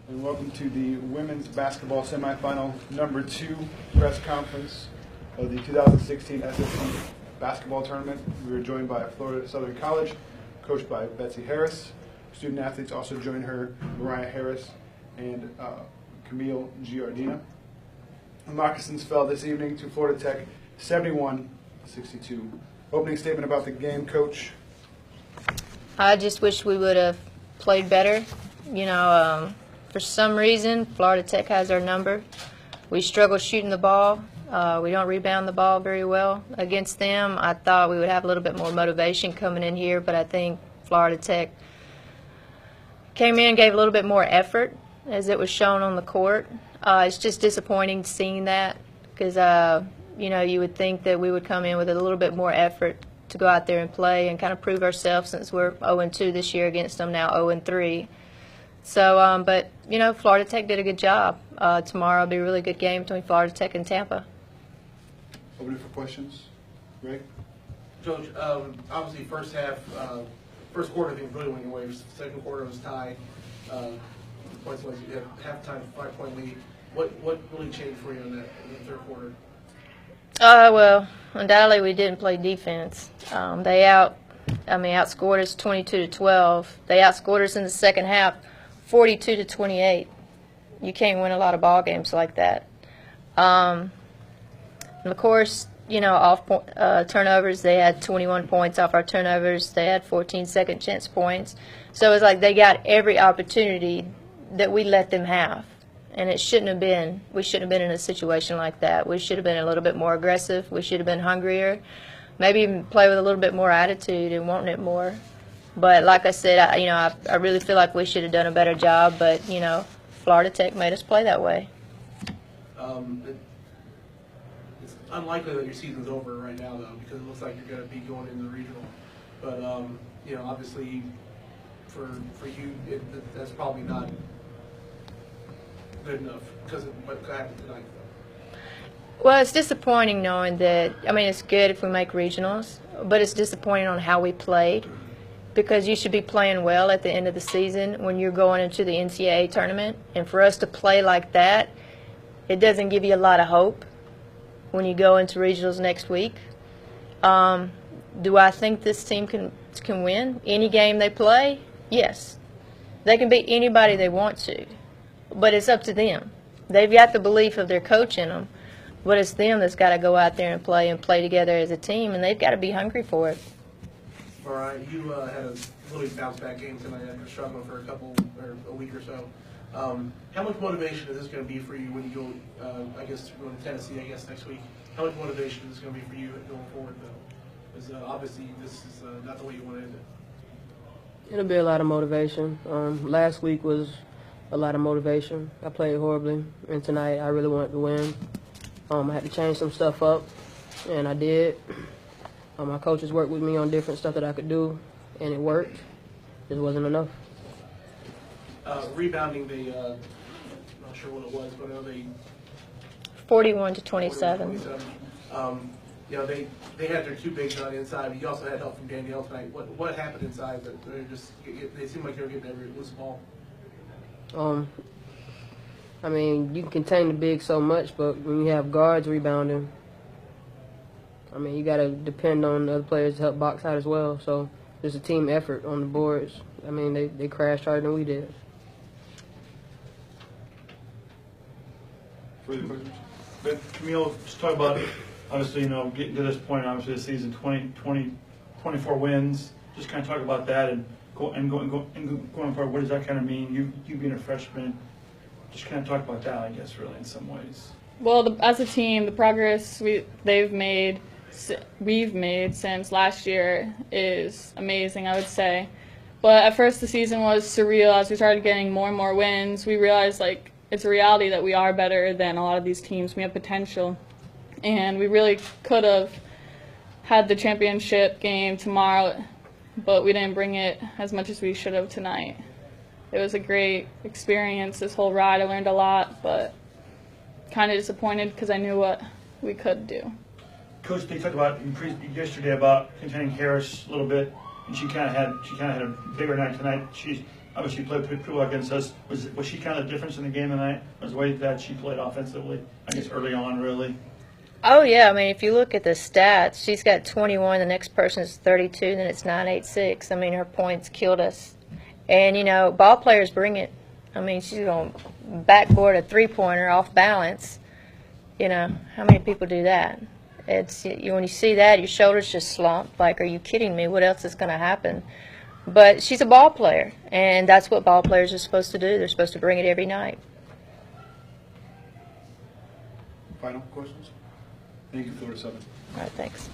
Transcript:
And welcome to the women's basketball semifinal number 2 press conference of the 2016 SSC basketball tournament. We were joined by Florida Southern College, coached by Betsy Harris. Student athletes also joined her, Mariah Harris and Camille Giardina. The Moccasins fell this evening to Florida Tech 71-62. Opening statement about the game, Coach. I just wish we would have played better. For some reason, Florida Tech has our number. We struggle shooting the ball. We don't rebound the ball very well against them. I thought we would have a little bit more motivation coming in here, but I think Florida Tech came in and gave a little bit more effort as it was shown on the court. It's just disappointing seeing that because, you would think that we would come in with a little bit more effort to go out there and play and kind of prove ourselves since we're 0-2 this year against them, now 0-3. So, but Florida Tech did a good job. Tomorrow will be a really good game between Florida Tech and Tampa. Open it for questions. Greg? Coach, obviously first quarter things really went your way. Second quarter was tied. Points was you had halftime 5-point lead. What really changed for you in the third quarter? Well, undoubtedly we didn't play defense. They outscored us 22-12. They outscored us in the second half 42-28. You can't win a lot of ball games like that. And of course, off turnovers, they had 21 points off our turnovers. They had 14 second chance points. So it was like they got every opportunity that we let them have. And it shouldn't have been. We shouldn't have been in a situation like that. We should have been a little bit more aggressive. We should have been hungrier. Maybe even play with a little bit more attitude and wanting it more. But like I said, I really feel like we should have done a better job. But Florida Tech made us play that way. It's unlikely that your season's over right now, though, because it looks like you're going to be going into the regional. But obviously, for you, that's probably not good enough because of what happened tonight, though. Well, it's disappointing knowing that. It's good if we make regionals, but it's disappointing on how we played because you should be playing well at the end of the season when you're going into the NCAA tournament. And for us to play like that, it doesn't give you a lot of hope when you go into regionals next week. Do I think this team can win any game they play? Yes. They can beat anybody they want to, but it's up to them. They've got the belief of their coach in them, but it's them that's got to go out there and play together as a team, and they've got to be hungry for it. All right, you had a really bounce-back game tonight after struggling for a week or so. How much motivation is this going to be for you when you go, going to Tennessee, next week? How much motivation is this going to be for you going forward, though? Because obviously this is not the way you want to end it. It'll be a lot of motivation. Last week was a lot of motivation. I played horribly, and tonight I really wanted to win. I had to change some stuff up, and I did. My coaches worked with me on different stuff that I could do, and it worked. It wasn't enough. Rebounding, I'm not sure what it was, but I know they 41-27. They had their two bigs on the inside, but you also had help from Danielle tonight. What happened inside? That they seemed like they were getting every loose ball. You can contain the big so much, but when you have guards rebounding, you got to depend on the other players to help box out as well. So there's a team effort on the boards. They crashed harder than we did. Further questions? But Camille, just talk about, obviously, getting to this point, obviously, the season, 24 wins. Just kind of talk about that and going forward. What does that kind of mean? You being a freshman, just kind of talk about that, I guess, really, in some ways. Well, as a team, the progress we've made since last year is amazing, I would say. But at first, the season was surreal. As we started getting more and more wins, we realized it's a reality that we are better than a lot of these teams. We have potential, and we really could have had the championship game tomorrow, but we didn't bring it as much as we should have tonight. It was a great experience, this whole ride. I learned a lot, but kind of disappointed because I knew what we could do. Coach, they talked about yesterday about containing Harris a little bit, and she kind of had a bigger night tonight. obviously you played people against us. Was she kind of the difference in the game tonight? Was the way that she played offensively, I guess early on, really? Oh, yeah. I mean, if you look at the stats, she's got 21. The next person is 32. Then it's 986. I mean, her points killed us. And, you know, ball players bring it. I mean, she's going to backboard a three-pointer off balance. You know, how many people do that? When you see that, your shoulders just slump. Like, are you kidding me? What else is going to happen? But she's a ball player, and that's what ball players are supposed to do. They're supposed to bring it every night. Final questions? Thank you, Florida Southern. All right, thanks.